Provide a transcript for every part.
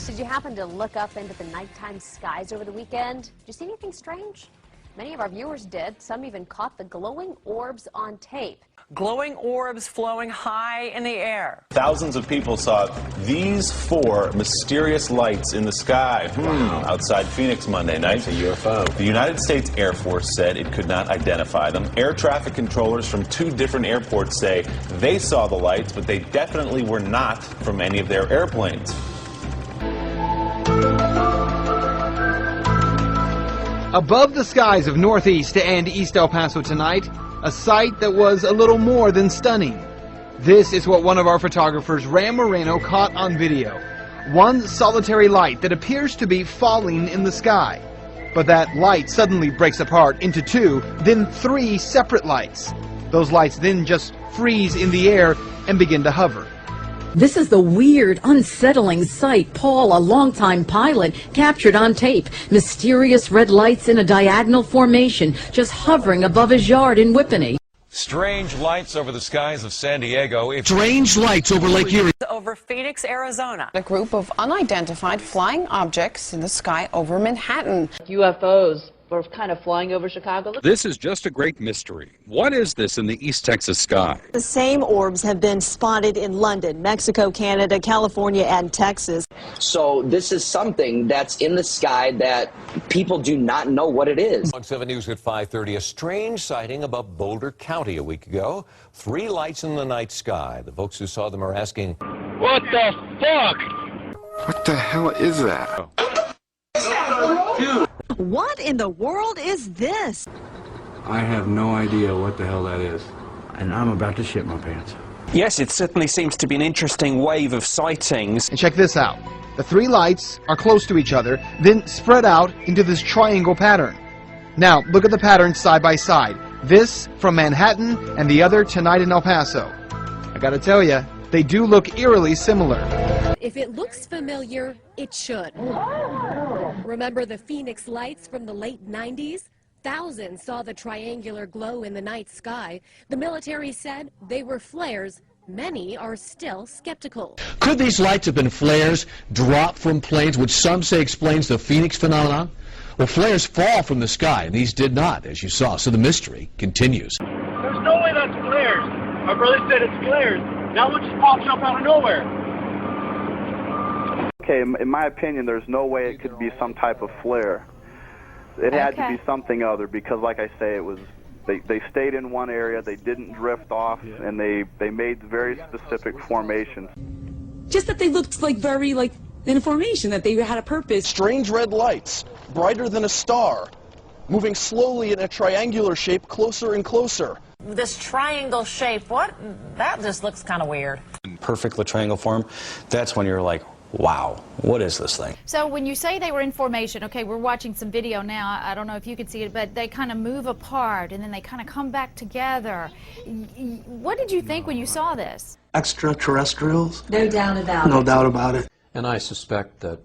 Did you happen to look up into the nighttime skies over the weekend? Did you see anything strange? Many of our viewers did. Some even caught the glowing orbs on tape. Glowing orbs flowing high in the air. Thousands of people saw these 4 mysterious lights in the sky outside Phoenix Monday night. It's a UFO. The United States Air Force said it could not identify them. Air traffic controllers from 2 different airports say they saw the lights, but they definitely were not from any of their airplanes. Above the skies of Northeast and East El Paso tonight, a sight that was a little more than stunning. This is what one of our photographers, Ram Moreno, caught on video. One solitary light that appears to be falling in the sky. But that light suddenly breaks apart into 2, then 3 separate lights. Those lights then just freeze in the air and begin to hover. This is the weird, unsettling sight Paul, a longtime pilot, captured on tape. Mysterious red lights in a diagonal formation just hovering above his yard in Whippany. Strange lights over the skies of San Diego. Strange lights over Lake Erie. Over Phoenix, Arizona. A group of unidentified flying objects in the sky over Manhattan. UFOs were kind of flying over Chicago. This is just a great mystery. What is this in the East Texas sky? The same orbs have been spotted in London, Mexico, Canada, California, and Texas. So this is something that's in the sky that people do not know what it is. On 7 News at 5:30, a strange sighting above Boulder County a week ago. 3 lights in the night sky. The folks who saw them are asking, what the fuck? What the hell is that? Dude. What in the world is this? I have no idea what the hell that is. And I'm about to shit my pants. Yes, it certainly seems to be an interesting wave of sightings. And check this out. The 3 lights are close to each other, then spread out into this triangle pattern. Now, look at the patterns side by side. This from Manhattan and the other tonight in El Paso. I gotta tell you, they do look eerily similar. If it looks familiar, it should. Remember the Phoenix lights from the late 90s? Thousands saw the triangular glow in the night sky. The military said they were flares. Many are still skeptical. Could these lights have been flares dropped from planes, which some say explains the Phoenix phenomenon? Well, flares fall from the sky, and these did not, as you saw, so the mystery continues. There's no way that's flares. My brother said it's flares. Now it just pops up out of nowhere. Okay, in my opinion, there's no way it could be some type of flare. It had to be something other because, like I say, it was they stayed in one area, they didn't drift off, and they made very specific formations. Just that they looked very in a formation, that they had a purpose. Strange red lights, brighter than a star, moving slowly in a triangular shape closer and closer. This triangle shape, that just looks kind of weird. Perfect triangle form, that's when you're like, wow, what is this thing? So when you say they were in formation, okay, we're watching some video now, I don't know if you can see it, but they kind of move apart and then they kind of come back together. What did you think when you saw this? Extraterrestrials? No doubt about it. No doubt about it. And I suspect that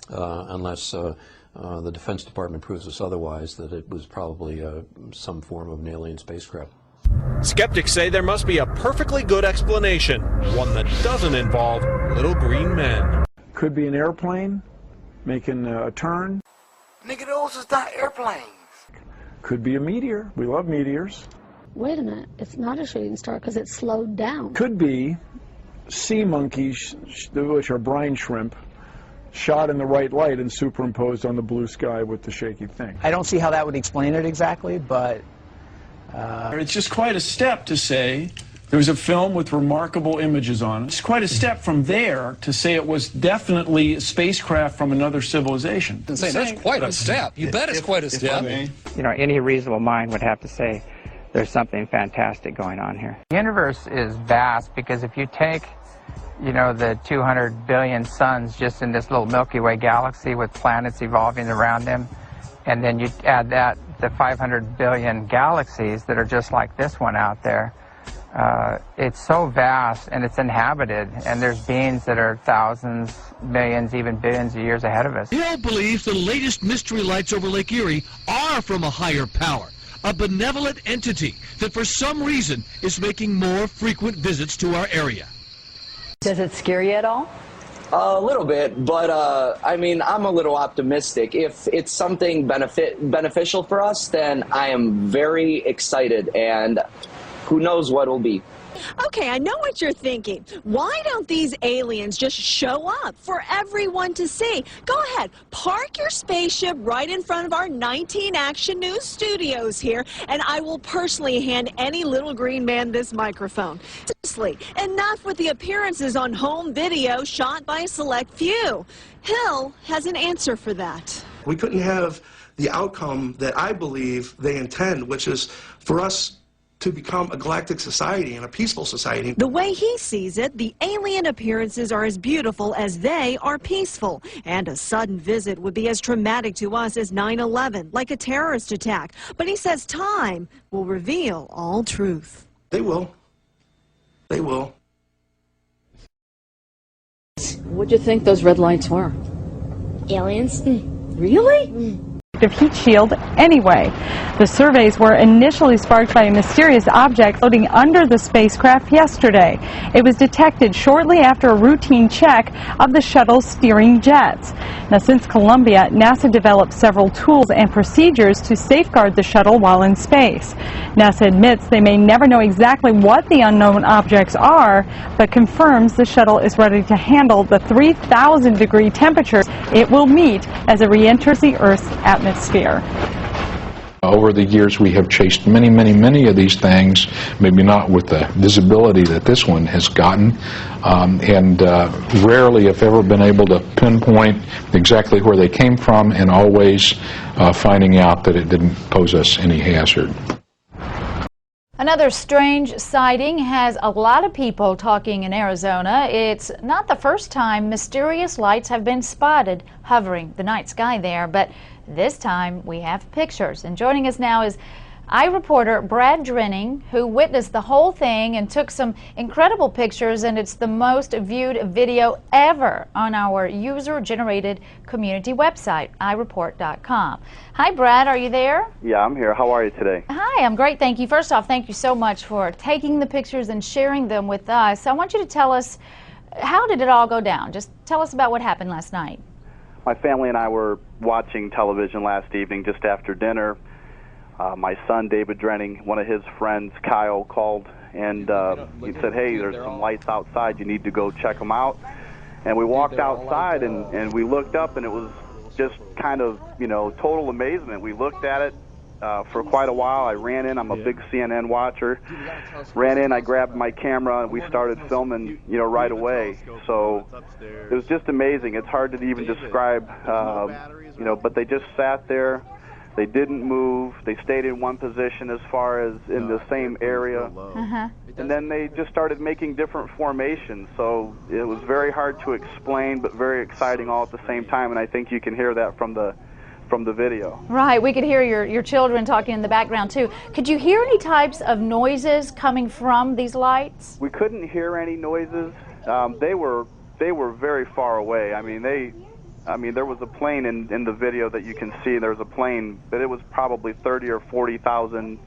unless the Defense Department proves us otherwise, that it was probably some form of an alien spacecraft. Skeptics say there must be a perfectly good explanation, one that doesn't involve little green men. Could be an airplane making a turn. Nigga, those is not airplanes. Could be a meteor. We love meteors. Wait a minute, it's not a shooting star because it's slowed down. Could be sea monkeys, which are brine shrimp, shot in the right light and superimposed on the blue sky with the shaky thing. I don't see how that would explain it exactly, but it's just quite a step to say there was a film with remarkable images on it. It's quite a step from there to say it was definitely a spacecraft from another civilization. That's quite a step. You bet it's quite a step. you know, any reasonable mind would have to say there's something fantastic going on here. The universe is vast because if you take, you know, the 200 billion suns just in this little Milky Way galaxy with planets evolving around them, and then you add that the 500 billion galaxies that are just like this one out there, it's so vast and it's inhabited, and there's beings that are thousands, millions, even billions of years ahead of us. Hill believes the latest mystery lights over Lake Erie are from a higher power, a benevolent entity that for some reason is making more frequent visits to our area. Does it scare you at all? A little bit, but I mean, I'm a little optimistic. If it's something beneficial for us, then I am very excited, and who knows what it'll be. Okay, I know what you're thinking. Why don't these aliens just show up for everyone to see? Go ahead, park your spaceship right in front of our 19 Action News studios here, and I will personally hand any little green man this microphone. Seriously, enough with the appearances on home video shot by a select few. Hill has an answer for that. We couldn't have the outcome that I believe they intend, which is for us to become a galactic society and a peaceful society. The way he sees it, the alien appearances are as beautiful as they are peaceful. And a sudden visit would be as traumatic to us as 9/11, like a terrorist attack. But he says time will reveal all truth. They will. They will. What'd you think those red lights were? Aliens. Really? Heat shield anyway. The surveys were initially sparked by a mysterious object floating under the spacecraft yesterday. It was detected shortly after a routine check of the shuttle's steering jets. Now, since Columbia, NASA developed several tools and procedures to safeguard the shuttle while in space. NASA admits they may never know exactly what the unknown objects are, but confirms the shuttle is ready to handle the 3,000-degree temperatures it will meet as it re-enters the Earth's atmosphere. Over the years, we have chased many of these things, maybe not with the visibility that this one has gotten, and rarely, if ever, been able to pinpoint exactly where they came from, and always finding out that it didn't pose us any hazard. Another strange sighting has a lot of people talking in Arizona. It's not the first time mysterious lights have been spotted hovering the night sky there, but this time we have pictures. And joining us now is reporter Brad Drenning, who witnessed the whole thing and took some incredible pictures, and it's the most viewed video ever on our user-generated community website, ireport.com. Hi, Brad, are you there? Yeah, I'm here. How are you today? Hi, I'm great, thank you. First off, thank you so much for taking the pictures and sharing them with us. I want you to tell us, how did it all go down? Just tell us about what happened last night. My family and I were watching television last evening just after dinner. My son, David Drenning, one of his friends, Kyle, called and he said, hey, there's some lights outside. You need to go check them out. And we walked outside and we looked up, and it was just kind of, total amazement. We looked at it for quite a while. I ran in. I'm a big CNN watcher. Ran in, I grabbed my camera, and we started filming, right away. So it was just amazing. It's hard to even describe, but they just sat there. They didn't move. They stayed in one position as far as in the same area. And then they just started making different formations. So it was very hard to explain, but very exciting all at the same time. And I think you can hear that from the video. Right. We could hear your children talking in the background, too. Could you hear any types of noises coming from these lights? We couldn't hear any noises. They were very far away. I mean, there was a plane in the video that you can see. There was a plane, but it was probably 30 or 40,000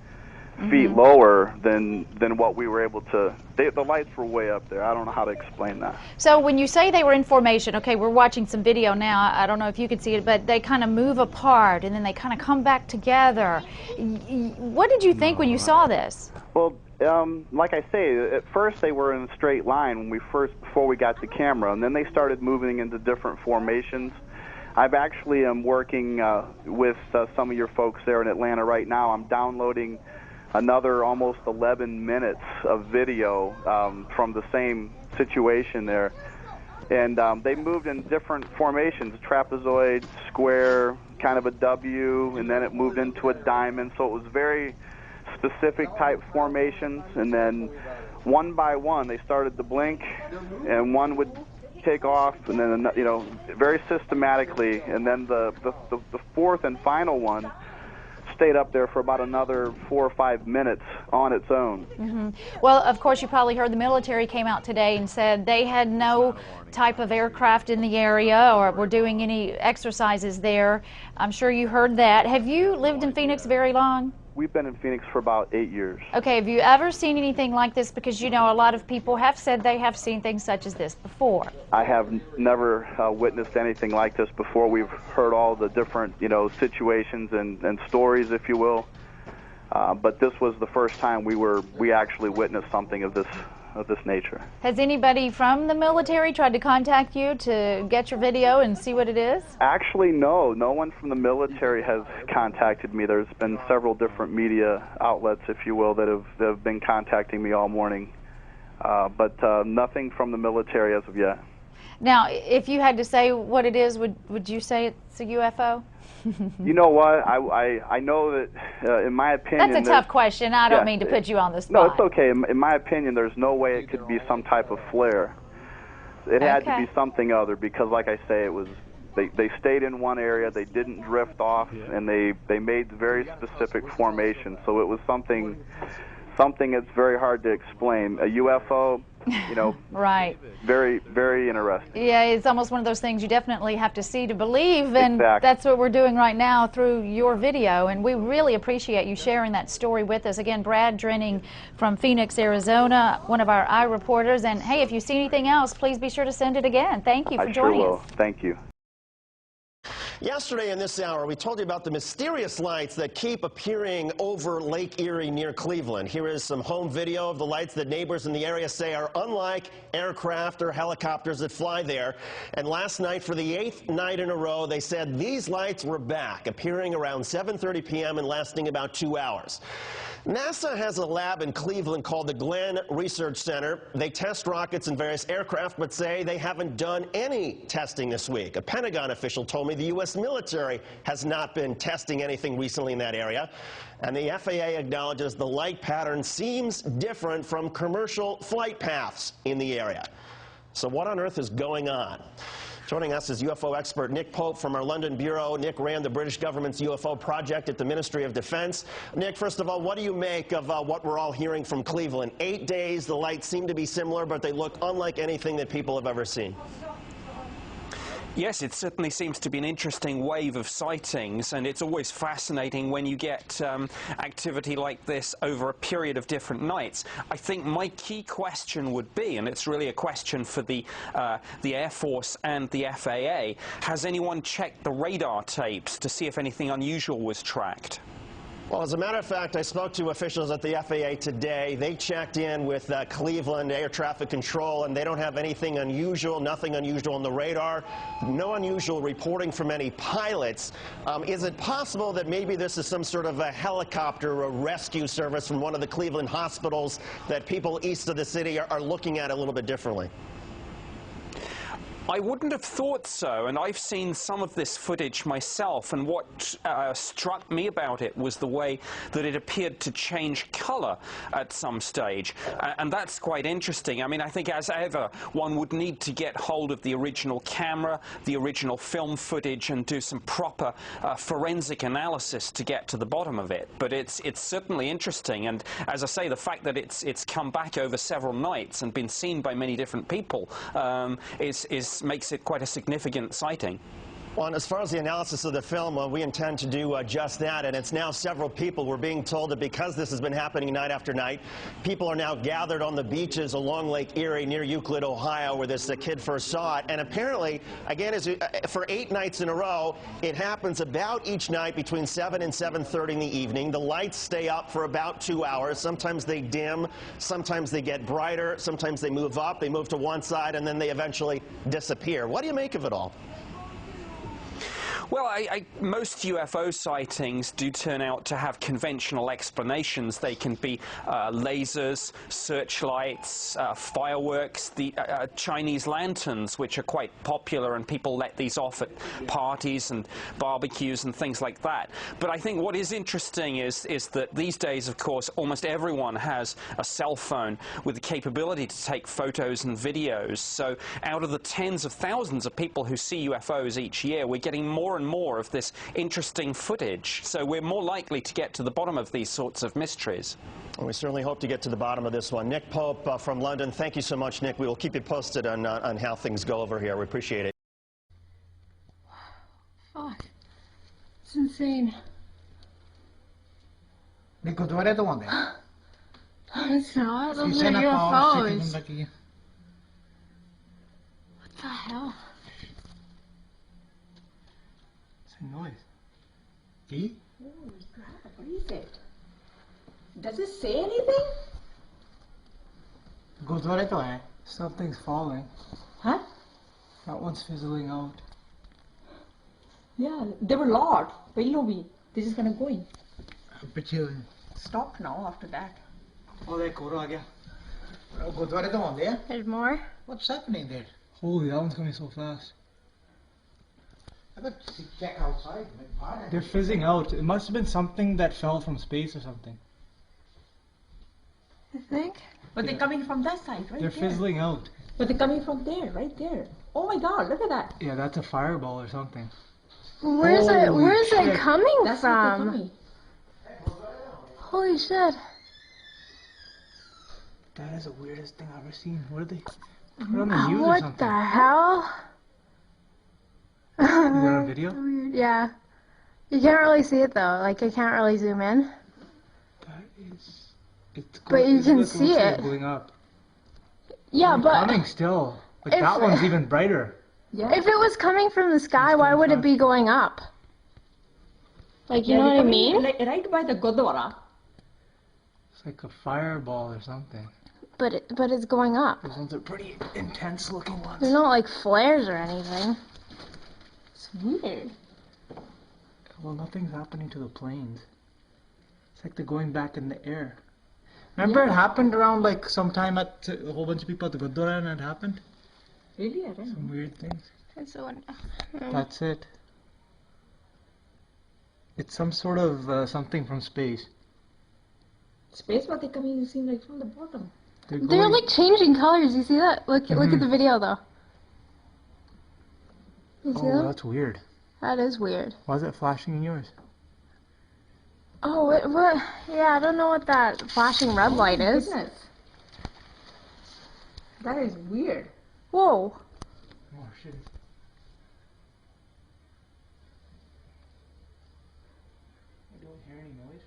feet lower than what we were able to. The lights were way up there. I don't know how to explain that. So when you say they were in formation, okay, we're watching some video now. I don't know if you can see it, but they kind of move apart and then they kind of come back together. What did you think when you saw this? Well, like I say, at first they were in a straight line before we got the camera, and then they started moving into different formations. I've actually am working with some of your folks there in Atlanta right now. I'm downloading another almost 11 minutes of video from the same situation there. And they moved in different formations, trapezoid, square, kind of a W, and then it moved into a diamond. So it was very specific type formations, and then one by one they started to blink, and one would take off, and then very systematically, and then the fourth and final one stayed up there for about another 4 or 5 minutes on its own. Well, of course, you probably heard the military came out today and said they had no type of aircraft in the area or were doing any exercises there. I'm sure you heard that. Have you lived in Phoenix very long? we've been in Phoenix for about 8 years. Okay, have you ever seen anything like this? Because, you know, a lot of people have said they have seen things such as this before. I have never witnessed anything like this before. We've heard all the different, you know, situations and stories, if you will. But this was the first time we actually witnessed something of this nature. Has anybody from the military tried to contact you to get your video and see what it is? Actually, no. No one from the military has contacted me. There's been several different media outlets, if you will, that have been contacting me all morning. But nothing from the military as of yet. Now, if you had to say what it is, would you say it's a UFO? You know what? I know that, in my opinion... That's a tough question. I don't mean to put you on the spot. No, it's okay. In my opinion, there's no way it could be some type of flare. It had to be something other because, like I say, it was... They stayed in one area, they didn't drift off, and they made very specific formations. So it was something that's very hard to explain. A UFO, you know, right. Very, very interesting. Yeah, it's almost one of those things you definitely have to see to believe, and exactly. That's what we're doing right now through your video, and we really appreciate you sharing that story with us. Again, Brad Drenning from Phoenix, Arizona, one of our eye reporters, and hey, if you see anything else, please be sure to send it again. Thank you for joining us. Thank you. Yesterday in this hour, we told you about the mysterious lights that keep appearing over Lake Erie near Cleveland. Here is some home video of the lights that neighbors in the area say are unlike aircraft or helicopters that fly there. And last night, for the 8th night in a row, they said these lights were back, appearing around 7:30 p.m. and lasting about 2 hours. NASA has a lab in Cleveland called the Glenn Research Center. They test rockets and various aircraft, but say they haven't done any testing this week. A Pentagon official told me the U.S. military has not been testing anything recently in that area. And the FAA acknowledges the light pattern seems different from commercial flight paths in the area. So what on earth is going on? Joining us is UFO expert Nick Pope from our London bureau. Nick ran the British government's UFO project at the Ministry of Defense. Nick, first of all, what do you make of what we're all hearing from Cleveland? 8 days, the lights seem to be similar, but they look unlike anything that people have ever seen. Yes, it certainly seems to be an interesting wave of sightings, and it's always fascinating when you get activity like this over a period of different nights. I think my key question would be, and it's really a question for the Air Force and the FAA, has anyone checked the radar tapes to see if anything unusual was tracked? Well, as a matter of fact, I spoke to officials at the FAA today. They checked in with Cleveland Air Traffic Control, and they don't have anything unusual, nothing unusual on the radar, no unusual reporting from any pilots. Is it possible that maybe this is some sort of a helicopter or a rescue service from one of the Cleveland hospitals that people east of the city are looking at a little bit differently? I wouldn't have thought so, and I've seen some of this footage myself, and what struck me about it was the way that it appeared to change color at some stage, and that's quite interesting. I mean, I think as ever, one would need to get hold of the original camera, the original film footage, and do some proper forensic analysis to get to the bottom of it. But it's certainly interesting, and as I say, the fact that it's come back over several nights and been seen by many different people makes it quite a significant sighting. Well, and as far as the analysis of the film, we intend to do just that, and it's now several people. We're being told that because this has been happening night after night, people are now gathered on the beaches along Lake Erie near Euclid, Ohio, where this kid first saw it. And apparently, again, for 8 nights in a row, it happens about each night between 7 and 7:30 in the evening. The lights stay up for about 2 hours. Sometimes they dim, sometimes they get brighter, sometimes they move up, they move to one side, and then they eventually disappear. What do you make of it all? Well, most UFO sightings do turn out to have conventional explanations. They can be lasers, searchlights, fireworks, the Chinese lanterns, which are quite popular, and people let these off at parties and barbecues and things like that. But I think what is interesting is that these days, of course, almost everyone has a cell phone with the capability to take photos and videos. So out of the tens of thousands of people who see UFOs each year, we're getting more and more of this interesting footage. So we're more likely to get to the bottom of these sorts of mysteries. Well, we certainly hope to get to the bottom of this one. Nick Pope from London, thank you so much, Nick. We will keep you posted on how things go over here. We appreciate it. Fuck. It's insane. गुरुद्वारे तो होंगे It's not. Those शीशे are ना पाओ UFOs. City की What the hell? It's a noise. See? Holy crap, what is it? Does it say anything? गुरुद्वारे तो है. Something's falling. Huh? That one's fizzling out. Yeah, there were a lot. They're just gonna go in. पीछे Stop now after that. Oh, that कोरो आ गया. गुरुद्वारे तो होंगे हैं. There's more? What's happening there? Holy, that one's coming so fast. I got to check outside. They're fizzing out. It must have been something that fell from space or something. I think. But they're coming from that side, right They're there. fizzling out. But they're coming from there, right there. Oh my god, look at that. Yeah, that's a fireball or something. Where's it shit. coming That's what they're from? coming. Holy shit. That is the weirdest thing I've ever seen. What are they? Put on the news or What something. the hell? Is that on video? Weird. Yeah. You can't really see it though. Like I can't really zoom in. But you can see it. Going up. Yeah, It's but coming still. Like if- that one's even brighter. Yeah. if it was coming from the sky, why would it be going up? Like you know what I mean? Right by the Gurdwara. It's like a fireball or something. But it's going up. Those ones are pretty intense looking ones. They're not like flares or anything. It's weird. Well, nothing's happening to the planes. It's like they're going back in the air. Remember it happened around like sometime at a whole bunch of people at the Gurdwara and it happened? Really? I don't know. Some weird things. It's so. That's it. It's some sort of something from space. Space, but they're coming, you see, like from the bottom. They're like changing colors. You see that? Look at the video though. You see Oh, that? that's weird. That is weird. Why is it flashing in yours? Oh, what? Yeah, I don't know what that flashing red light is. Goodness. That is weird. Whoa. Oh shit. I don't hear any noise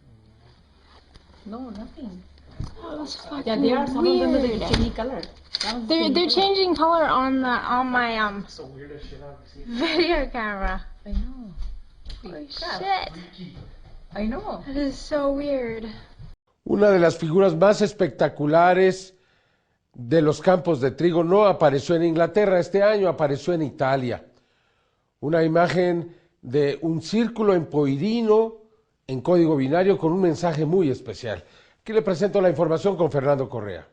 from No, nothing. Oh, that's fucking Yeah, they are some of them that weird. are changing color. They're changing color on my That's the weirdest shit I've seen. video camera. I know. Holy crap. shit. I know. That is so weird. Una de las figuras más espectaculares de los campos de trigo no apareció en Inglaterra este año, apareció en Italia. Una imagen de un círculo en Poirino, en código binario, con un mensaje muy especial. Aquí le presento la información con Fernando Correa.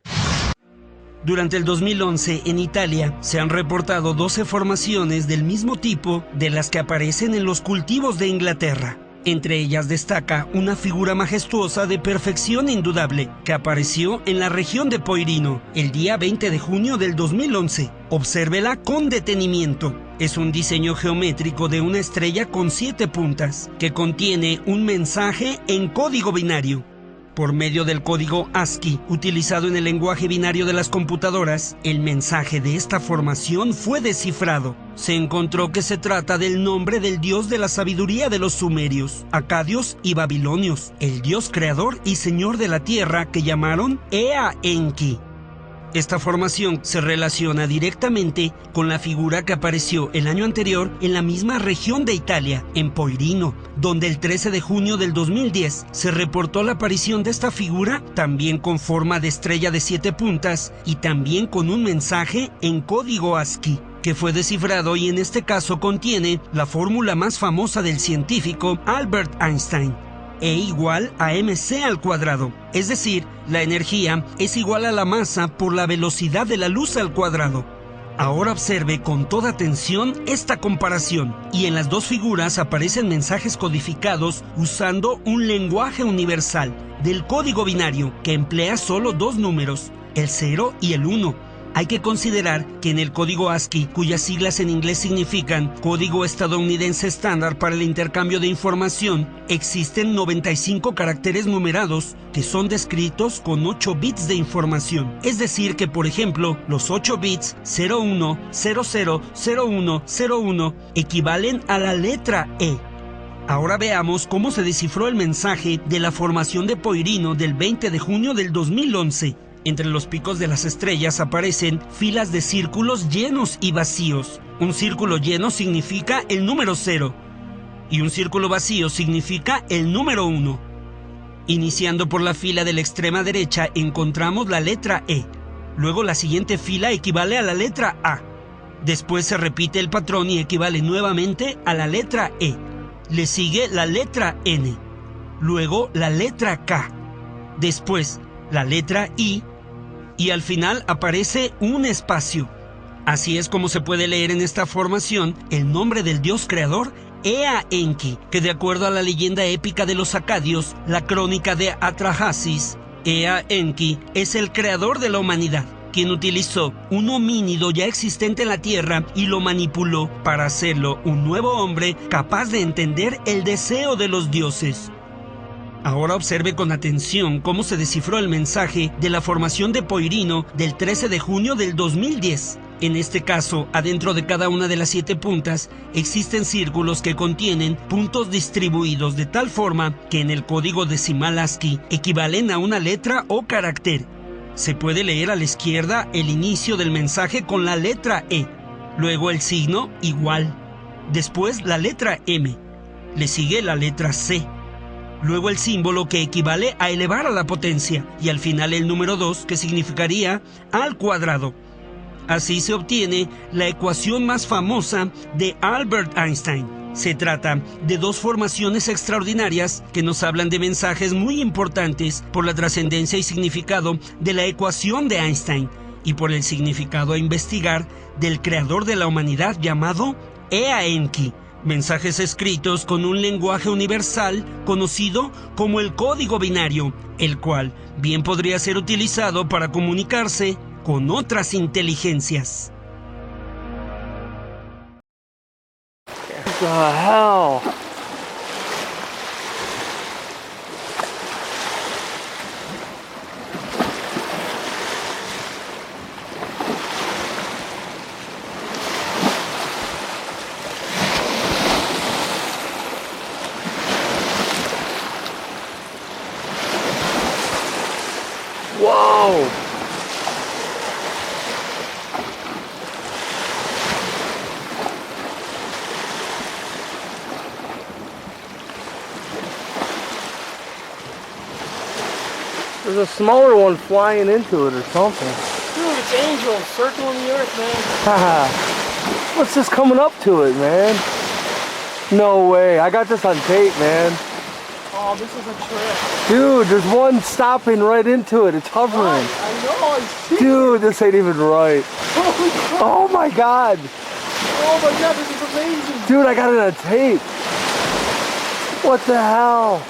Durante el 2011, en Italia, se han reportado 12 formaciones del mismo tipo de las que aparecen en los cultivos de Inglaterra. Entre ellas destaca una figura majestuosa de perfección indudable que apareció en la región de Poirino el día 20 de junio del 2011. Obsérvela con detenimiento. Es un diseño geométrico de una estrella con 7 puntas que contiene un mensaje en código binario. Por medio del código ASCII, utilizado en el lenguaje binario de las computadoras, el mensaje de esta formación fue descifrado. Se encontró que se trata del nombre del dios de la sabiduría de los sumerios, acadios y babilonios, el dios creador y señor de la tierra que llamaron Ea Enki. Esta formación se relaciona directamente con la figura que apareció el año anterior en la misma región de Italia, en Poirino, donde el 13 de junio del 2010 se reportó la aparición de esta figura, también con forma de estrella de 7 puntas y también con un mensaje en código ASCII, que fue descifrado y en este caso contiene la fórmula más famosa del científico Albert Einstein. E igual a mc al cuadrado, es decir, la energía es igual a la masa por la velocidad de la luz al cuadrado. Ahora observe con toda atención esta comparación, y en las dos figuras aparecen mensajes codificados usando un lenguaje universal del código binario que emplea solo 2 números, el 0 y el 1. Hay que considerar que en el código ASCII, cuyas siglas en inglés significan Código Estadounidense Estándar para el Intercambio de Información, existen 95 caracteres numerados que son descritos con 8 bits de información. Es decir que, por ejemplo, los 8 bits 01000101 equivalen a la letra E. Ahora veamos cómo se descifró el mensaje de la formación de Poirino del 20 de junio del 2011. Entre los picos de las estrellas aparecen filas de círculos llenos y vacíos. Un círculo lleno significa el número 0 y un círculo vacío significa el número 1. Iniciando por la fila de la extrema derecha encontramos la letra E. Luego la siguiente fila equivale a la letra A. Después se repite el patrón y equivale nuevamente a la letra E. Le sigue la letra N. Luego la letra K. Después la letra I. Y al final aparece un espacio. Así es como se puede leer en esta formación el nombre del dios creador, Ea Enki, que de acuerdo a la leyenda épica de los acadios, la crónica de Atrahasis, Ea Enki es el creador de la humanidad, quien utilizó un homínido ya existente en la Tierra y lo manipuló para hacerlo un nuevo hombre capaz de entender el deseo de los dioses. Ahora observe con atención cómo se descifró el mensaje de la formación de Poirino del 13 de junio del 2010. En este caso, adentro de cada una de las 7 puntas, existen círculos que contienen puntos distribuidos de tal forma que en el código decimal ASCII equivalen a una letra o carácter. Se puede leer a la izquierda el inicio del mensaje con la letra E, luego el signo igual, después la letra M, le sigue la letra C, luego el símbolo que equivale a elevar a la potencia y al final el número 2 que significaría al cuadrado. Así se obtiene la ecuación más famosa de Albert Einstein. Se trata de 2 formaciones extraordinarias que nos hablan de mensajes muy importantes por la trascendencia y significado de la ecuación de Einstein y por el significado a investigar del creador de la humanidad llamado Ea Enki. Mensajes escritos con un lenguaje universal conocido como el código binario, el cual bien podría ser utilizado para comunicarse con otras inteligencias. What the hell? Whoa! There's a smaller one flying into it or something. Dude, it's angels circling the earth, man. What's this coming up to it, man? No way. I got this on tape, man. Oh, this is a trick. Dude, there's one stopping right into it. It's hovering. I know, I see. Dude, this ain't even right. Holy crap. Oh my god. Oh my god, this is amazing. Dude, I got it on tape. What the hell?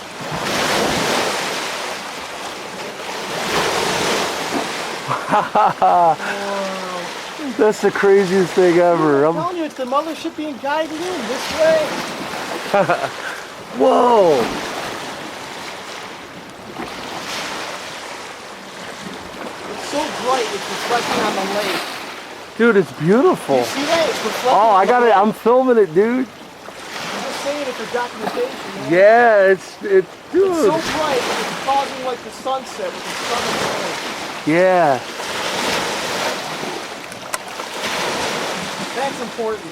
That's the craziest thing ever. I'm telling you, it's the mothership being guided in this way. Whoa! It's so bright, it's reflecting on the lake. Dude, it's beautiful. You see that? It's reflecting. Oh, I got it. I'm filming it, dude. I'm just saying it for documentation, man. Yeah, it's dude. It's so bright, it's causing like the sunset with the sun and the moon. Yeah. That's important.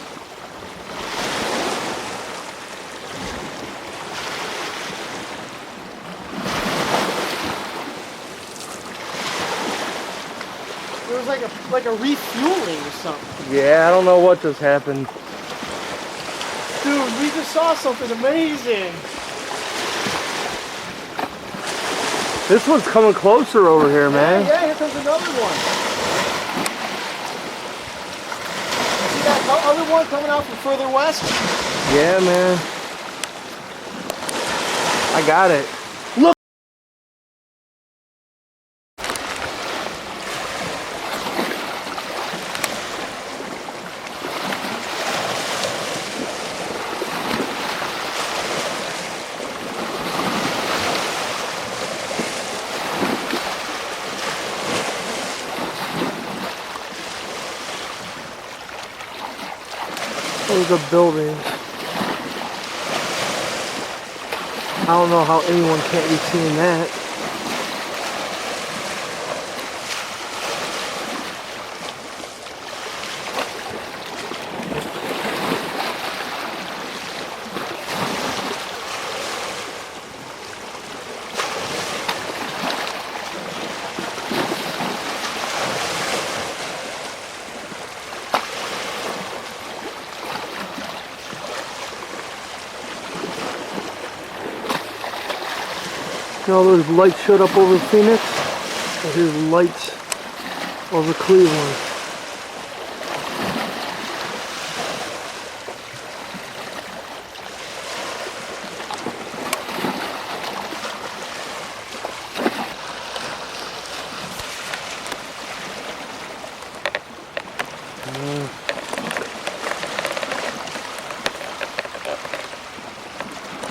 There was like a refueling or something. Yeah, I don't know what just happened. Dude, we just saw something amazing. This one's coming closer over here, man. Yeah, here comes another one. See that other one coming out from further west? Yeah, man. I got it. Look. There's a building. don't know how anyone can't be seeing that. You know, those lights showed up over Phoenix, and here's lights over Cleveland.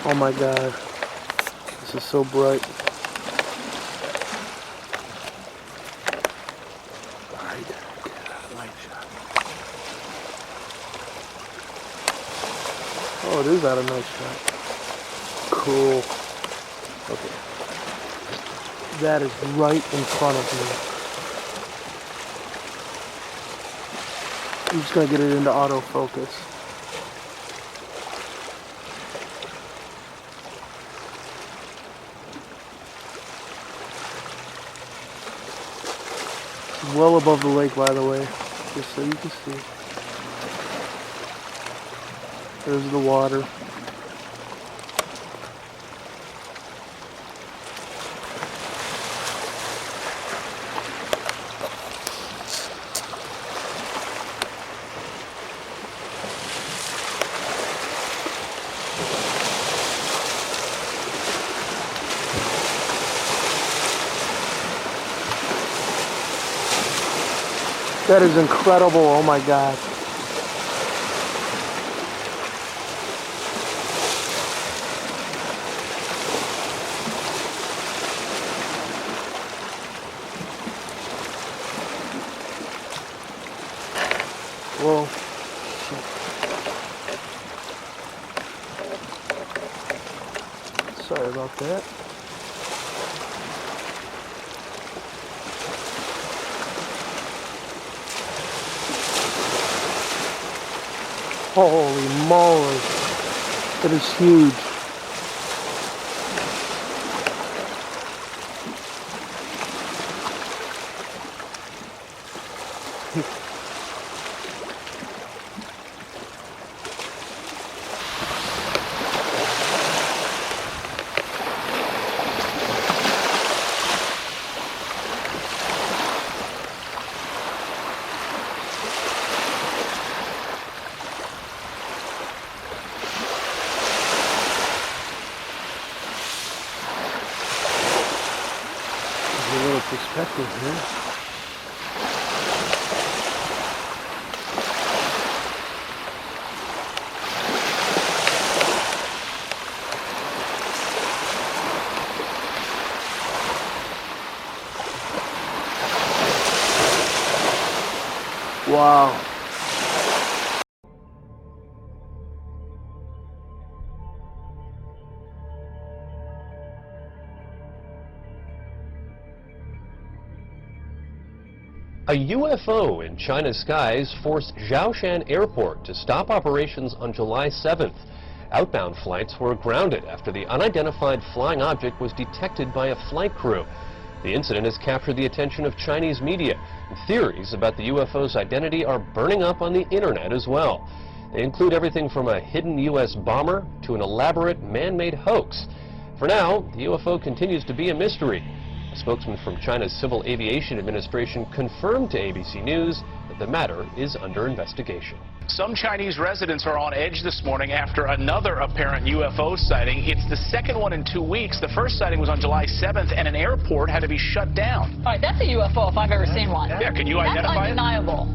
Oh my God. This is so bright. Oh, it is at a nice shot. Cool. Okay. That is right in front of me. I'm just gonna get it into autofocus. Well above the lake, by the way, just so you can see. There's the water. That is incredible, oh my God. Whoa. Sorry about that. Holy moly, that is huge. A little perspective here. Wow. A UFO in China's skies forced Zhoushan Airport to stop operations on July 7th. Outbound flights were grounded after the unidentified flying object was detected by a flight crew. The incident has captured the attention of Chinese media, and theories about the UFO's identity are burning up on the internet as well. They include everything from a hidden U.S. bomber to an elaborate man-made hoax. For now, the UFO continues to be a mystery. A spokesman from China's Civil Aviation Administration confirmed to ABC News that the matter is under investigation. Some Chinese residents are on edge this morning after another apparent UFO sighting. It's the second one in 2 weeks. The first sighting was on July 7th, and an airport had to be shut down. All right, that's a UFO if I've ever seen one. Yeah, can you identify it? That's undeniable.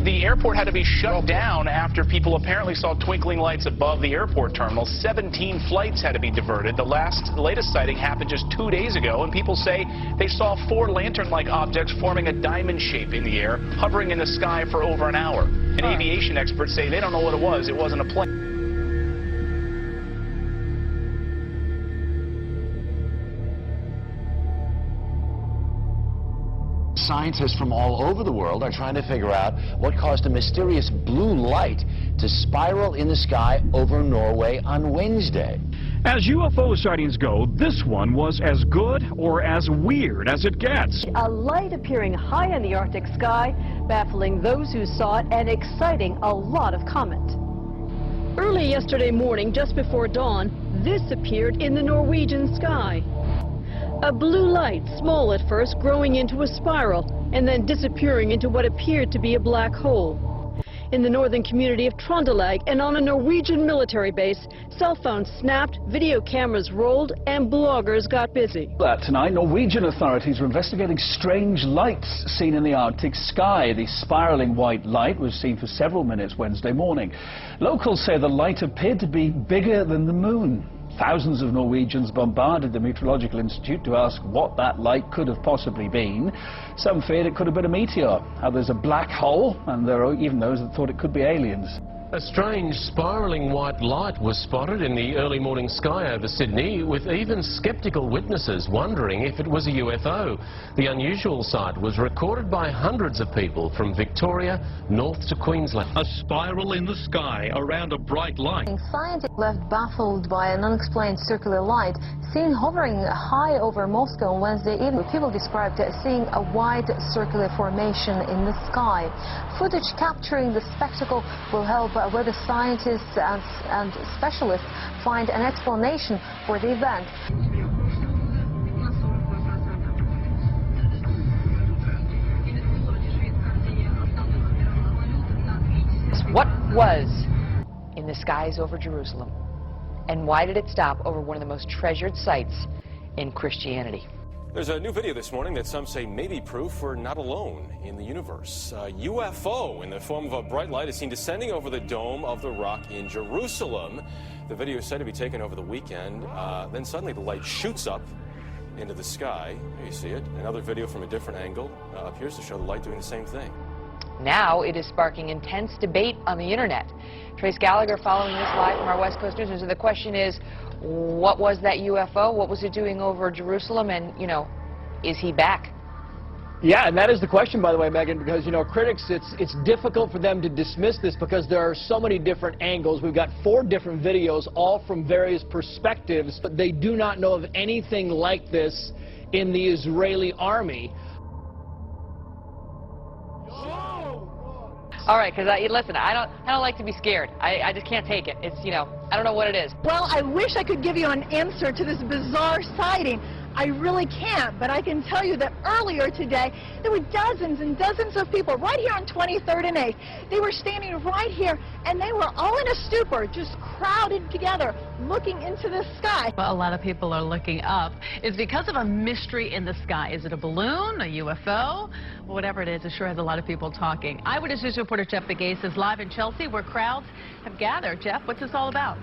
The airport had to be shut down after people apparently saw twinkling lights above the airport terminal. 17 flights had to be diverted. The latest sighting happened just 2 days ago, and people say they saw 4 lantern-like objects forming a diamond shape in the air, hovering in the sky for over an hour. And aviation experts say they don't know what it was. It wasn't a plane. scientists from all over the world are trying to figure out what caused a mysterious blue light to spiral in the sky over Norway on Wednesday. As UFO sightings go, this one was as good or as weird as it gets. A light appearing high in the Arctic sky, baffling those who saw it and exciting a lot of comment. Early yesterday morning, just before dawn, this appeared in the Norwegian sky. A blue light, small at first, growing into a spiral, and then disappearing into what appeared to be a black hole. In the northern community of Trøndelag and on a Norwegian military base, cell phones snapped, video cameras rolled, and bloggers got busy. Tonight, Norwegian authorities are investigating strange lights seen in the Arctic sky. The spiraling white light was seen for several minutes Wednesday morning. Locals say the light appeared to be bigger than the moon. Thousands of Norwegians bombarded the Meteorological Institute to ask what that light could have possibly been. Some feared it could have been a meteor, others a black hole, and there are even those that thought it could be aliens. A strange spiralling white light was spotted in the early morning sky over Sydney, with even skeptical witnesses wondering if it was a UFO. The unusual sight was recorded by hundreds of people from Victoria north to Queensland. A spiral in the sky around a bright light. Scientists left baffled by an unexplained circular light seen hovering high over Moscow on Wednesday evening. People described seeing a wide circular formation in the sky. Footage capturing the spectacle will help whether scientists and specialists find an explanation for the event. What was in the skies over Jerusalem, and why did it stop over one of the most treasured sites in Christianity? There's a new video this morning that some say may be proof we're not alone in the universe. A UFO in the form of a bright light is seen descending over the Dome of the Rock in Jerusalem. The video is said to be taken over the weekend. Then suddenly the light shoots up into the sky. There you see it. Another video from a different angle appears to show the light doing the same thing. Now it is sparking intense debate on the internet. Trace Gallagher following this live from our West Coast News. So the question is, what was that UFO? What was it doing over Jerusalem? And, you know, is he back? Yeah, and that is the question, by the way, Megan, because, you know, critics, it's difficult for them to dismiss this because there are so many different angles. We've got 4 different videos, all from various perspectives, but they do not know of anything like this in the Israeli army. All right, because listen, I don't like to be scared. I just can't take it. It's, you know, I don't know what it is. Well, I wish I could give you an answer to this bizarre sighting. I really can't, but I can tell you that earlier today, there were dozens and dozens of people right here on 23rd and 8th. They were standing right here, and they were all in a stupor, just crowded together, looking into the sky. Well, a lot of people are looking up. It's because of a mystery in the sky. Is it a balloon, a UFO? Whatever it is, it sure has a lot of people talking. Eyewitness News reporter Jeff Begase is live in Chelsea, where crowds have gathered. Jeff, what's this all about?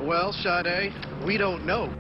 Well, Sade, we don't know.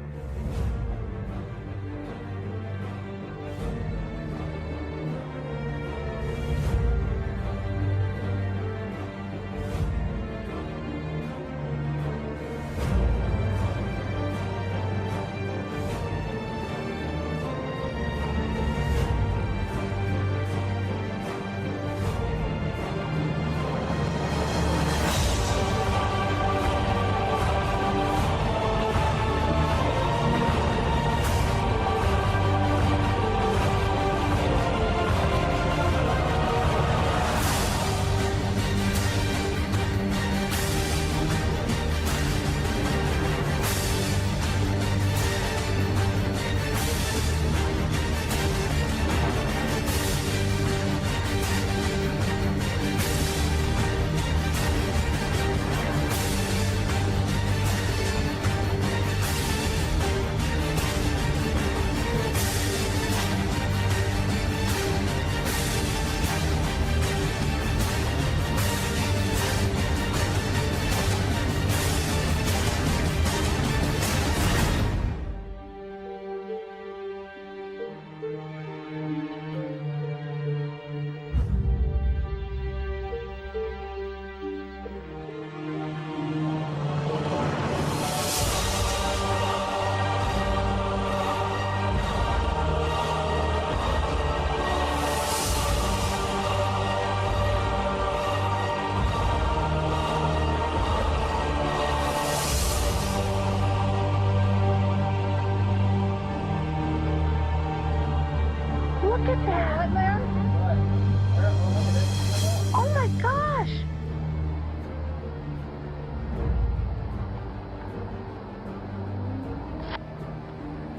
at that. Oh my gosh.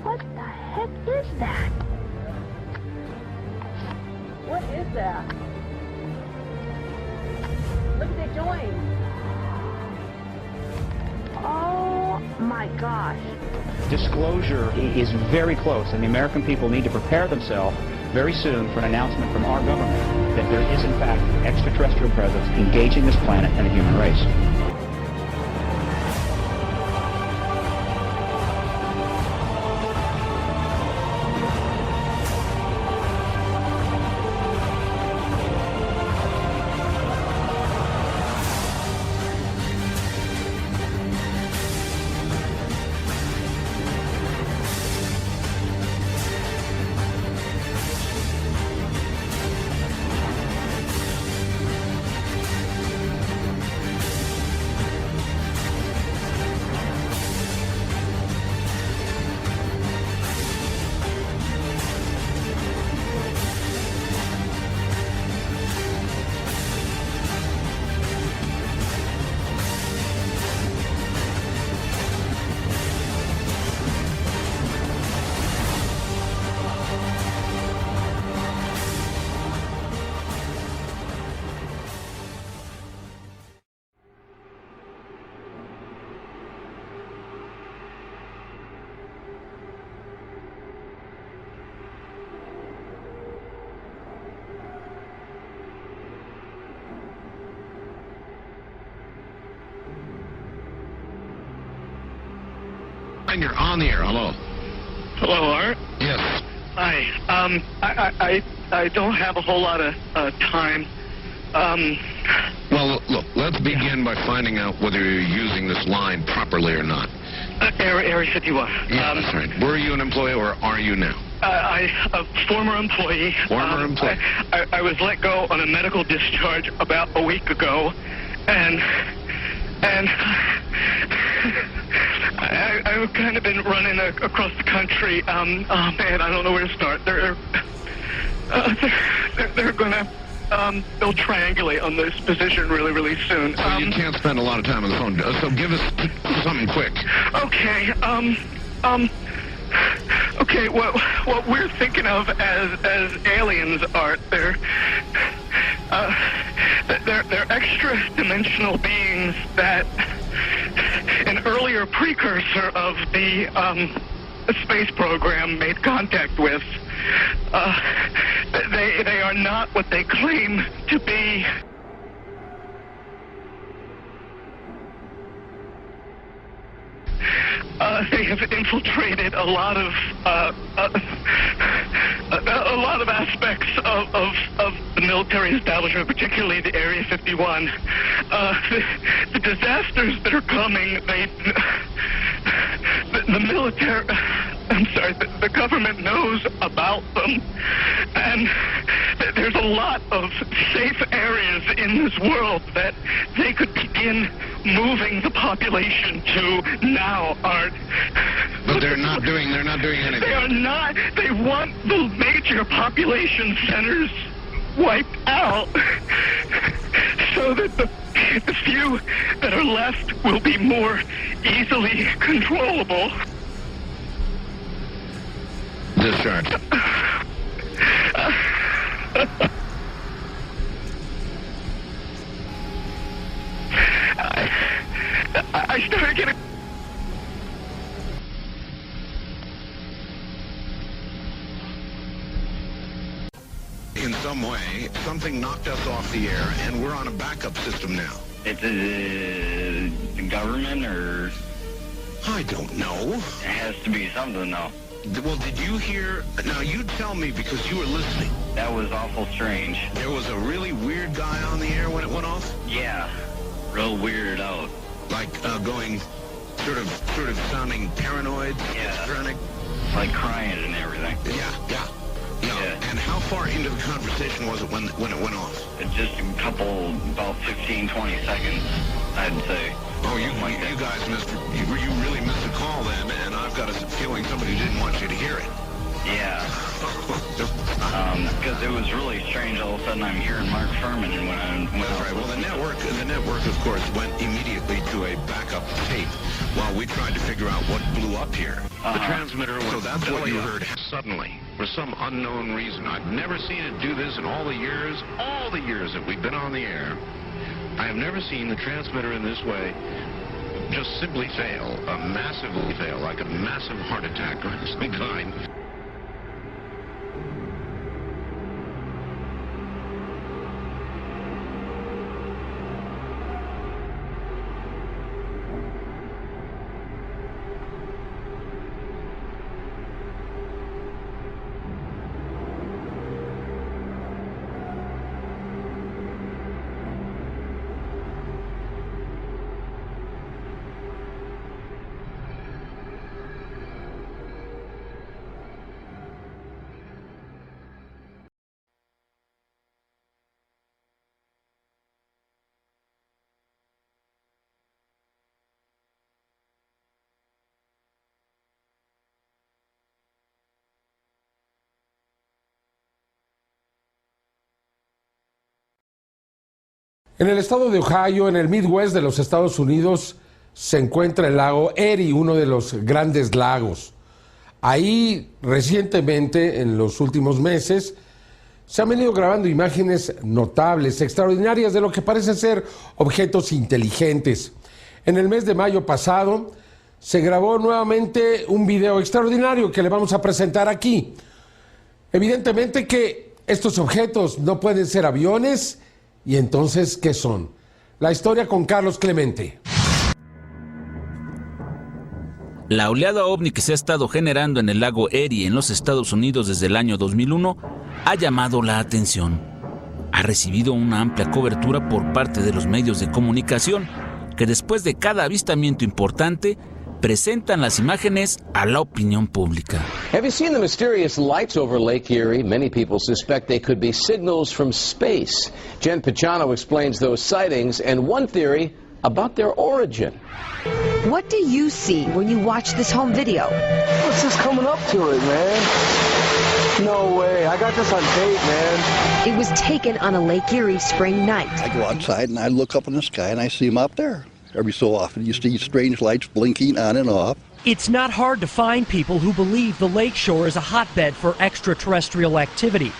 What the heck is that? What is that? Look, they joined. Oh my gosh. Disclosure is very close, and the American people need to prepare themselves very soon for an announcement from our government that there is, in fact, extraterrestrial presence engaging this planet and the human race. You're on the air. Hello. Hello, Art. Yes. Hi. I don't have a whole lot of time. Well, look, let's begin by finding out whether you're using this line properly or not. Area 51. Yeah, that's right. Were you an employee or are you now? A former employee. Former employee. I was let go on a medical discharge about a week ago, and I've kind of been running across the country. Oh man, I don't know where to start. They're gonna they'll triangulate on this position really soon. So you can't spend a lot of time on the phone. So give us something quick. Okay. Okay. What we're thinking of as aliens, Art, they're extra-dimensional beings that an earlier precursor of the space program made contact with. They are not what they claim to be. They have infiltrated a lot of aspects of the military establishment, particularly the Area 51. The disasters that are coming, the military, I'm sorry, the government knows about them, and there's a lot of safe areas in this world that they could begin moving the population to now, Art. But they're not doing anything. They are not. They want the major population centers wiped out so that the few that are left will be more easily controllable. Discharge. I started getting... In some way, something knocked us off the air, and we're on a backup system now. It's the government, or... I don't know. It has to be something, though. Well, did you hear... Now, you tell me, because you were listening. That was awful strange. There was a really weird guy on the air when it went off? Yeah. Real weirded out. Like, going... Sort of sounding paranoid? Yeah. Schizophrenic? Like crying and everything. Yeah. And how far into the conversation was it when it went off? Just a couple, about 15, 20 seconds, I'd say. Oh, you guys you really missed a call then, and I've got a feeling somebody didn't want you to hear it. Yeah. Because it was really strange. All of a sudden, I'm hearing Mark Furman, and That's right. Well, the network, of course, went immediately to a backup tape while we tried to figure out what blew up here. The transmitter was so that's what you heard suddenly, for some unknown reason. I've never seen it do this in all the years that we've been on the air. I have never seen the transmitter in this way just simply fail, massively fail, like a massive heart attack or some kind. En el estado de Ohio, en el Midwest de los Estados Unidos, se encuentra el lago Erie, uno de los grandes lagos. Ahí, recientemente, en los últimos meses, se han venido grabando imágenes notables, extraordinarias, de lo que parecen ser objetos inteligentes. En el mes de mayo pasado, se grabó nuevamente un video extraordinario que le vamos a presentar aquí. Evidentemente que estos objetos no pueden ser aviones. ¿Y entonces qué son? La historia con Carlos Clemente. La oleada ovni que se ha estado generando en el lago Erie en los Estados Unidos desde el año 2001 ha llamado la atención. Ha recibido una amplia cobertura por parte de los medios de comunicación que después de cada avistamiento importante presentan las imágenes a la opinión pública. Have you seen the mysterious lights over Lake Erie? Many people suspect they could be signals from space. Jen Pachano explains those sightings and one theory about their origin. What do you see when you watch this home video? What's just coming up to it, man? No way. I got this on tape, man. It was taken on a Lake Erie spring night. I go outside and I look up in the sky and I see them up there. Every so often you see strange lights blinking on and off. It's not hard to find people who believe the lakeshore is a hotbed for extraterrestrial activity.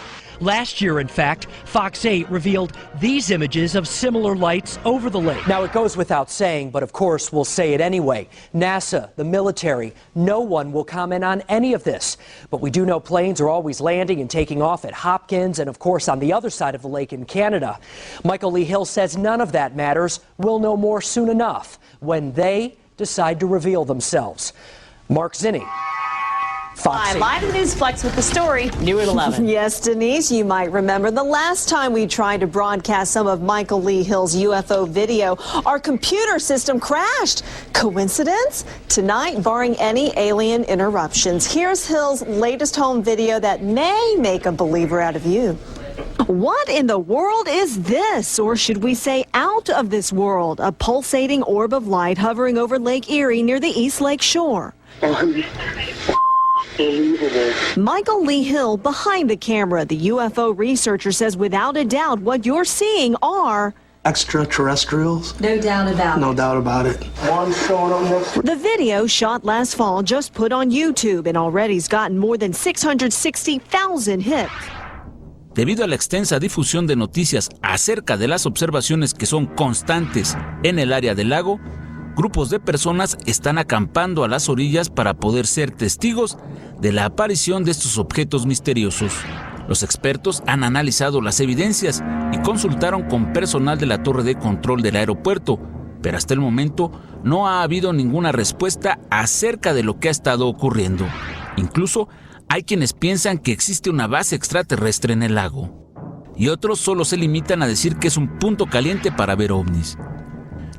Last year, in fact, Fox 8 revealed these images of similar lights over the lake. Now, it goes without saying, but of course we'll say it anyway. NASA, the military, no one will comment on any of this. But we do know planes are always landing and taking off at Hopkins and, of course, on the other side of the lake in Canada. Michael Lee Hill says none of that matters. We'll know more soon enough when they decide to reveal themselves. Mark Zinni. Hi, live in the Newsplex with the story, new at 11. Yes, Denise, you might remember the last time we tried to broadcast some of Michael Lee Hill's UFO video, our computer system crashed. Coincidence? Tonight, barring any alien interruptions, here's Hill's latest home video that may make a believer out of you. What in the world is this, or should we say out of this world? A pulsating orb of light hovering over Lake Erie near the East Lake shore. Michael Lee Hill behind the camera. The UFO researcher says without a doubt what you're seeing are extraterrestrials. No doubt about it. No doubt about it. One showing up next to the video shot last fall just put on YouTube and already's gotten more than 660,000 hits. Debido a la extensa difusión de noticias acerca de las observaciones que son constantes en el área del lago, grupos de personas están acampando a las orillas para poder ser testigos de la aparición de estos objetos misteriosos. Los expertos han analizado las evidencias y consultaron con personal de la torre de control del aeropuerto, pero hasta el momento no ha habido ninguna respuesta acerca de lo que ha estado ocurriendo. Incluso hay quienes piensan que existe una base extraterrestre en el lago, y otros solo se limitan a decir que es un punto caliente para ver ovnis.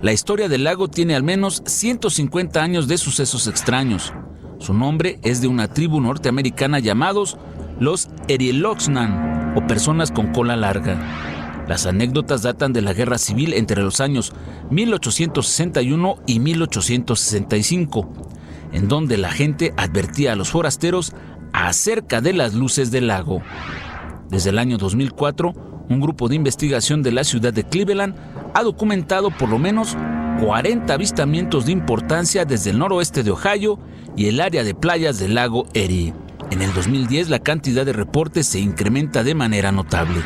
La historia del lago tiene al menos 150 años de sucesos extraños. Su nombre es de una tribu norteamericana llamados los Erieloxnan, o personas con cola larga. Las anécdotas datan de la guerra civil entre los años 1861 y 1865, en donde la gente advertía a los forasteros acerca de las luces del lago. Desde el año 2004, un grupo de investigación de la ciudad de Cleveland ha documentado por lo menos 40 avistamientos de importancia desde el noroeste de Ohio y el área de playas del lago Erie. En el 2010 la cantidad de reportes se incrementa de manera notable.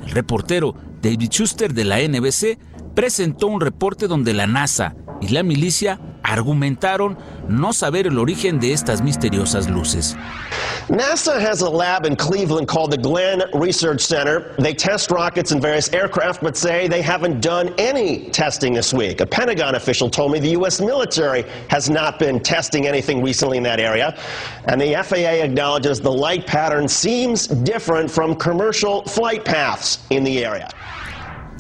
El reportero David Schuster de la NBC presentó un reporte donde la NASA y la milicia argumentaron no saber el origen de estas misteriosas luces. NASA has a lab in Cleveland called the Glenn Research Center. They test rockets and various aircraft, but say they haven't done any testing this week. A Pentagon official told me the U.S. military has not been testing anything recently in that area. And the FAA acknowledges the light pattern seems different from commercial flight paths in the area.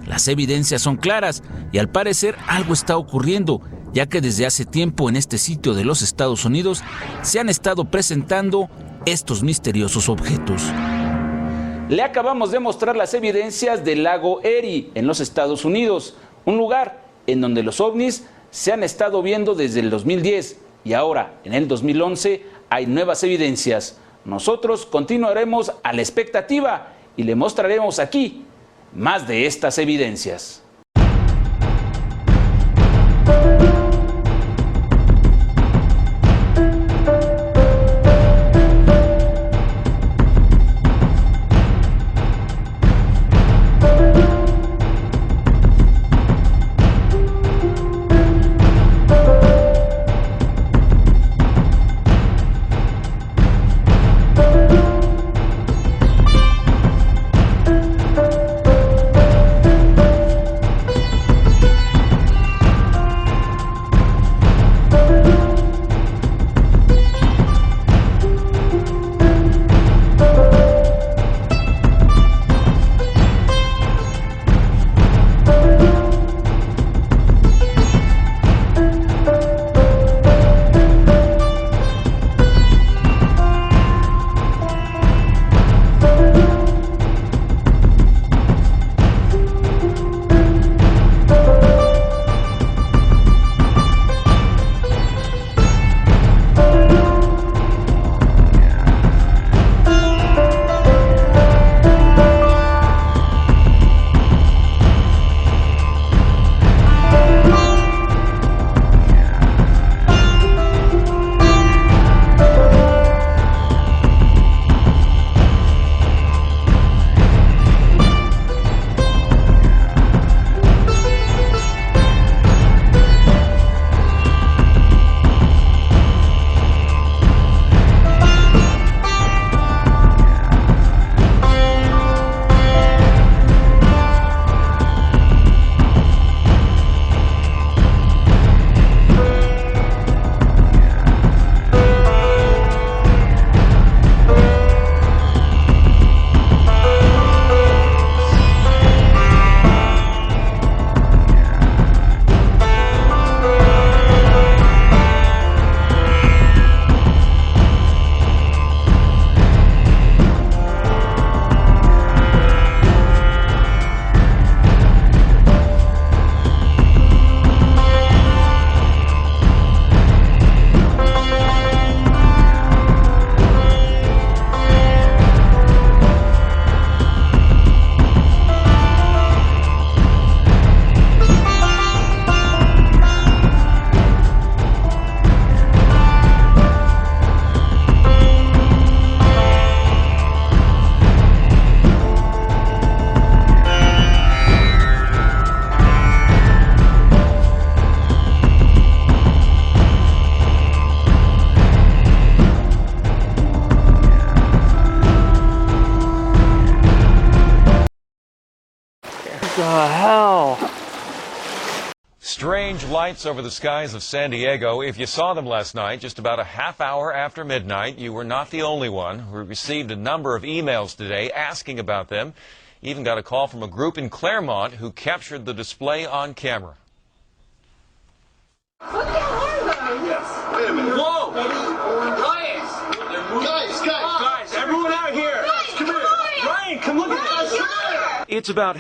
Las evidencias son claras y al parecer algo está ocurriendo, ya que desde hace tiempo en este sitio de los Estados Unidos se han estado presentando estos misteriosos objetos. Le acabamos de mostrar las evidencias del lago Erie en los Estados Unidos, un lugar en donde los ovnis se han estado viendo desde el 2010 y ahora en el 2011 hay nuevas evidencias. Nosotros continuaremos a la expectativa y le mostraremos aquí más de estas evidencias. Strange lights over the skies of San Diego. If you saw them last night, just about a half hour after midnight, you were not the only one. We received a number of emails today asking about them. Even got a call from a group in Claremont who captured the display on camera. What the hell are those? Yes. Wait a minute. Whoa! Guys, everyone out here! Guys, come here! Ryan, come look at this! It's about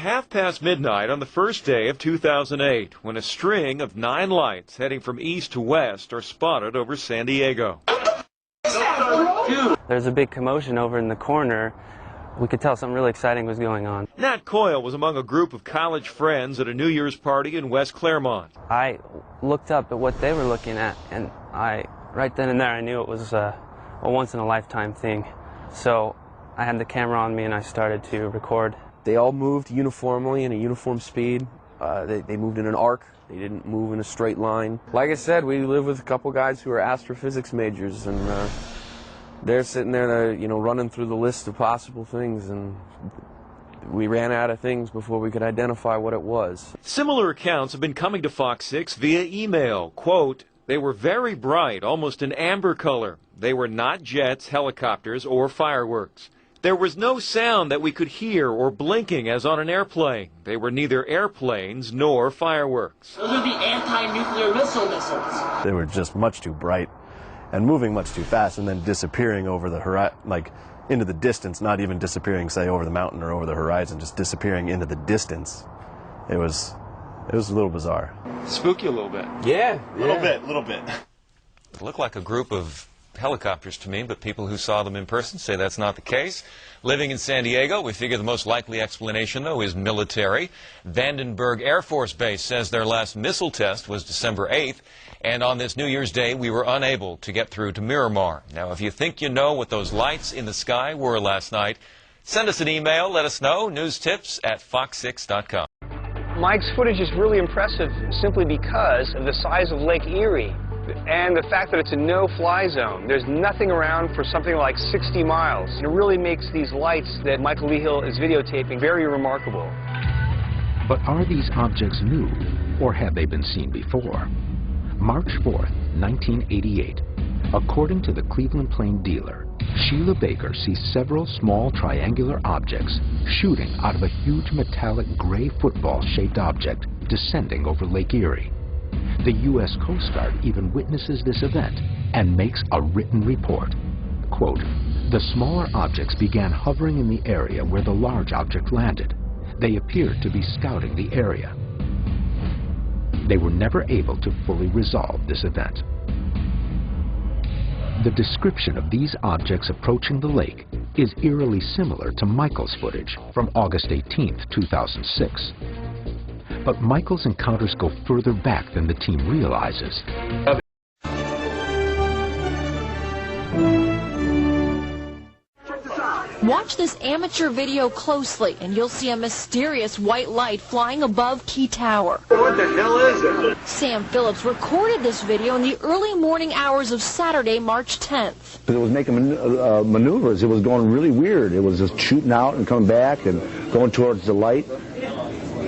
midnight on the first day of 2008 when a string of 9 lights heading from east to west are spotted over San Diego. What the f*** is that, bro? too. There's a big commotion over in the corner. We could tell something really exciting was going on. Nat Coyle was among a group of college friends at a New Year's party in West Claremont. I looked up at what they were looking at, and right then and there, I knew it was a once-in-a-lifetime thing. So I had the camera on me, and I started to record. They all moved uniformly in a uniform speed. They moved in an arc. They didn't move in a straight line. Like I said, we live with a couple guys who are astrophysics majors, and they're sitting there, running through the list of possible things, and we ran out of things before we could identify what it was. Similar accounts have been coming to Fox 6 via email. Quote, they were very bright, almost an amber color. They were not jets, helicopters, or fireworks. There was no sound that we could hear or blinking as on an airplane. They were neither airplanes nor fireworks. Those are the anti-nuclear missiles. They were just much too bright and moving much too fast, and then disappearing over the horizon, like into the distance, not even disappearing, say, over the mountain or over the horizon, just disappearing into the distance. It was a little bizarre. Spooky a little bit. Yeah. A little bit. It looked like a group of helicopters to me, but people who saw them in person say that's not the case. Living in San Diego, we figure the most likely explanation, though, is military. Vandenberg Air Force Base says their last missile test was December 8th, and on this New Year's Day, we were unable to get through to Miramar. Now, if you think you know what those lights in the sky were last night, send us an email, let us know, newstips@fox6.com. Mike's footage is really impressive simply because of the size of Lake Erie and the fact that it's a no-fly zone. There's nothing around for something like 60 miles. It really makes these lights that Michael Lee Hill is videotaping very remarkable. But are these objects new, or have they been seen before? March 4th, 1988. According to the Cleveland Plain dealer, Sheila Baker sees several small triangular objects shooting out of a huge metallic gray football-shaped object descending over Lake Erie. The U.S. Coast Guard even witnesses this event and makes a written report. Quote, the smaller objects began hovering in the area where the large object landed. They appeared to be scouting the area. They were never able to fully resolve this event. The description of these objects approaching the lake is eerily similar to Michael's footage from August 18th, 2006. But Michael's encounters go further back than the team realizes. Watch this amateur video closely, and you'll see a mysterious white light flying above Key Tower. What the hell is it? Sam Phillips recorded this video in the early morning hours of Saturday, March 10th. It was making maneuvers. It was going really weird. It was just shooting out and coming back and going towards the light.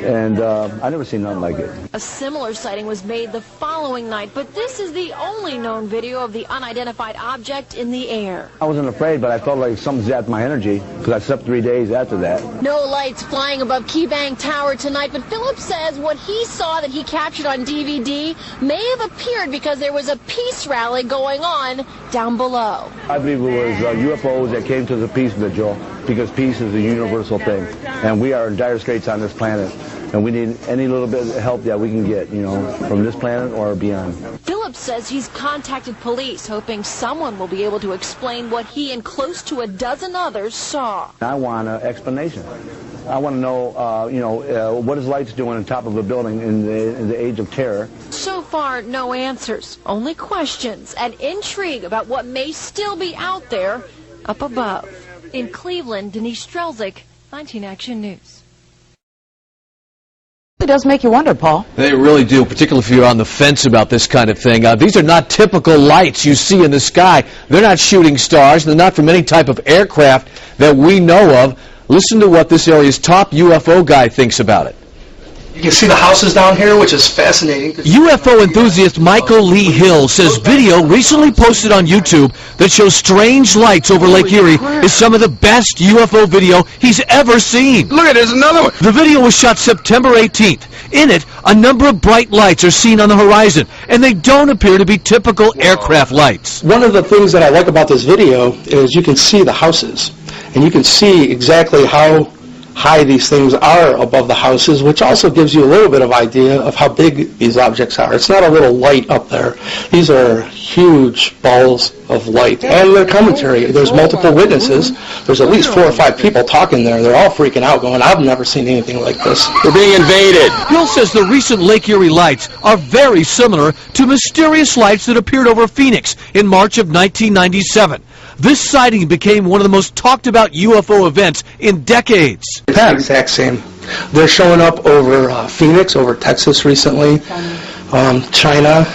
And I never seen nothing like it. A similar sighting was made the following night, but this is the only known video of the unidentified object in the air. I wasn't afraid, but I felt like something zapped my energy because I slept 3 days after that. No lights flying above Key Bank Tower tonight, but Phillips says what he saw that he captured on DVD may have appeared because there was a peace rally going on down below. I believe it was UFOs that came to the peace vigil because peace is a universal thing, and we are in dire straits on this planet. And we need any little bit of help that we can get, from this planet or beyond. Phillips says he's contacted police, hoping someone will be able to explain what he and close to a dozen others saw. I want an explanation. I want to know, what is lights doing on top of a building in the age of terror. So far, no answers, only questions and intrigue about what may still be out there up above. In Cleveland, Denise Strelzik, 19 Action News. It does make you wonder, Paul. They really do, particularly if you're on the fence about this kind of thing. These are not typical lights you see in the sky. They're not shooting stars. They're not from any type of aircraft that we know of. Listen to what this area's top UFO guy thinks about it. You can see the houses down here, which is fascinating. UFO enthusiast Michael Lee Hill says video recently posted on YouTube that shows strange lights over Lake Erie is some of the best UFO video he's ever seen. Look, there's another one. The video was shot September 18th. In it, a number of bright lights are seen on the horizon, and they don't appear to be typical aircraft lights. One of the things that I like about this video is you can see the houses, and you can see exactly how high these things are above the houses, which also gives you a little bit of idea of how big these objects are. It's not a little light up there. These are huge balls of light. And their commentary, there's multiple witnesses. There's at least 4 or 5 people talking there. They're all freaking out going, I've never seen anything like this. We're being invaded. Hill says the recent Lake Erie lights are very similar to mysterious lights that appeared over Phoenix in March of 1997. This sighting became one of the most talked about UFO events in decades. It's the exact same. They're showing up over Phoenix, over Texas recently, China,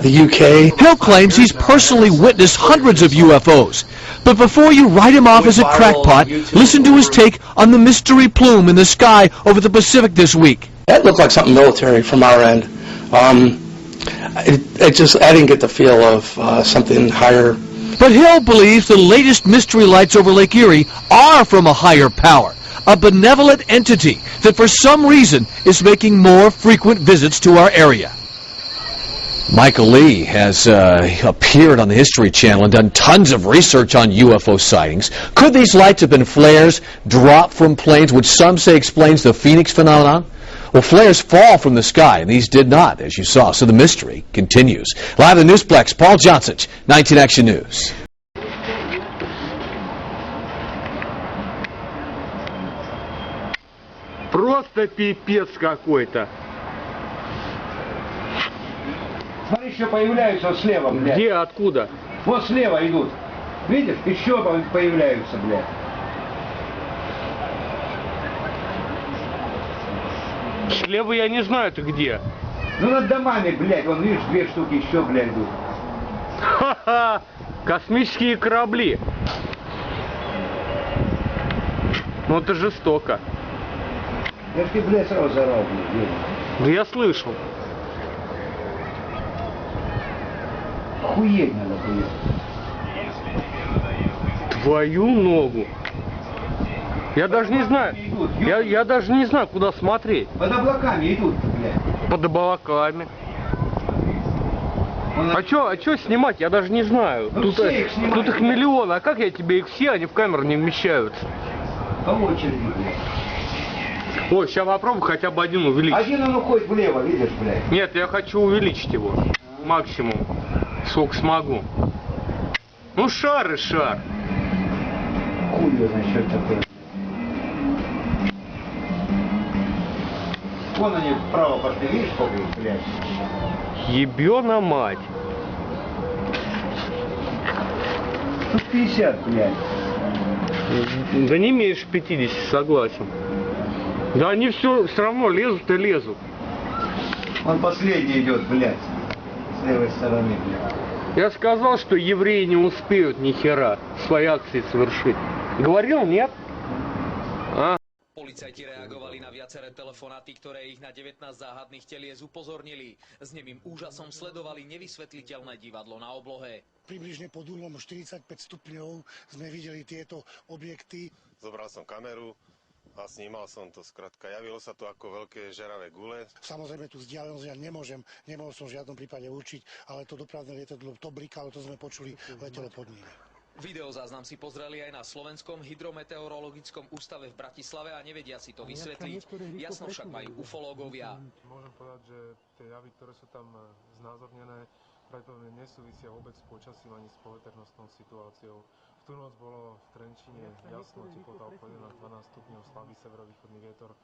the UK. Hill claims he's personally witnessed hundreds of UFOs. But before you write him off as a crackpot, listen to his take on the mystery plume in the sky over the Pacific this week. That looked like something military from our end. I didn't get the feel of something higher. But Hill believes the latest mystery lights over Lake Erie are from a higher power, a benevolent entity that for some reason is making more frequent visits to our area. Michael Lee has appeared on the History Channel and done tons of research on UFO sightings. Could these lights have been flares dropped from planes, which some say explains the Phoenix phenomenon? Well, flares fall from the sky, and these did not, as you saw, so the mystery continues. Live in the Newsplex, Paul Johnson, 19 Action News. Просто пипец какой-то. Смотри, еще появляются слева, блядь. Где, откуда? Вот слева идут. Видишь, еще появляются, блядь. Слева я не знаю, ты где. Ну над домами, блядь, вон видишь, 2 штуки еще, блядь, идут. Ха-ха! Космические корабли. Ну это жестоко. Я ж ты, блядь, сразу заорал, блядь. Да я слышал. Охуеть надо, блядь. Твою ногу. Я даже не знаю. Я даже не знаю, куда смотреть. Под облаками идут, блядь. Под облаками. А чё снимать? Я даже не знаю. Ну, тут их миллион. А как я тебе их все, они в камеру не вмещаются? По очереди, блядь. Ой, сейчас попробую хотя бы один увеличить. Один он уходит влево, видишь, блядь? Нет, я хочу увеличить его. Максимум. Сколько смогу. Ну, шар и шар. Хуй его насчет такое. Вон они вправо пошли, видишь, сколько их, блядь? Ебёна мать. Тут 50, блядь. Да не меньше 50, согласен. Да они все равно лезут и лезут. Он последний идет, блядь. С левой стороны, блядь. Я сказал, что евреи не успеют ни хера свои акции совершить. Говорил, нет? А? Policajti reagovali na viaceré telefonáty, ktoré ich na 19 záhadných telies upozornili. S nemým úžasom sledovali nevysvetliteľné divadlo na oblohe. Približne pod uhlom 45 stupňov sme videli tieto objekty. Zobral som kameru a snímal som to. Skrátka, javilo sa to ako veľké žeravé gule. Samozrejme, tu vzdialenosť ja nemohol som v žiadnom prípade určiť, ale to dopravné lietadlo, to blikalo, to sme počuli, letelo pod nimi. Videozáznam si pozreli aj na Slovenskom hydrometeorologickom ústave v Bratislave a nevedia si to vysvetliť. Jasno však majú ufológovia. Môžem povedať, že tie javy, ktoré sú tam znázornené, pravdepodobne nesúvisia vôbec s počasím ani s poveternostnou situáciou. V tú noc bolo v Trenčíne jasno, teplota okolo 11-12 stupňov, slabý severovýchodný vietor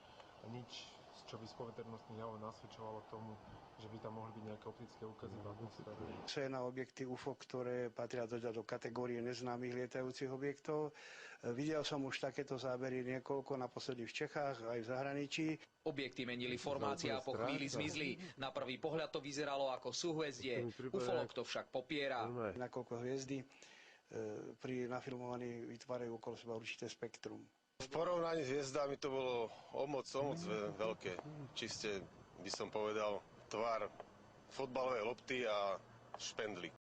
a nič, čo by z poveternostných javov nasvedčovalo tomu, že by tam mohli byť nejaké optické úkazy v atmosfére. Sú na objekty UFO, ktoré patria do kategórie neznámych lietajúcich objektov. Videl som už takéto zábery niekoľko, naposledy v Čechách, aj v zahraničí. Objekty menili formácie a po chvíli zmizli. Na prvý pohľad to vyzeralo ako súhvezdie. Ufolog to však popiera. Nakoľko hviezdy pri nafilmovaní vytvárajú okolo seba určité spektrum. V porovnaní s hviezdami to bolo o moc veľké. Čiste by som povedal tvar fotbalovej lopty a špendlík.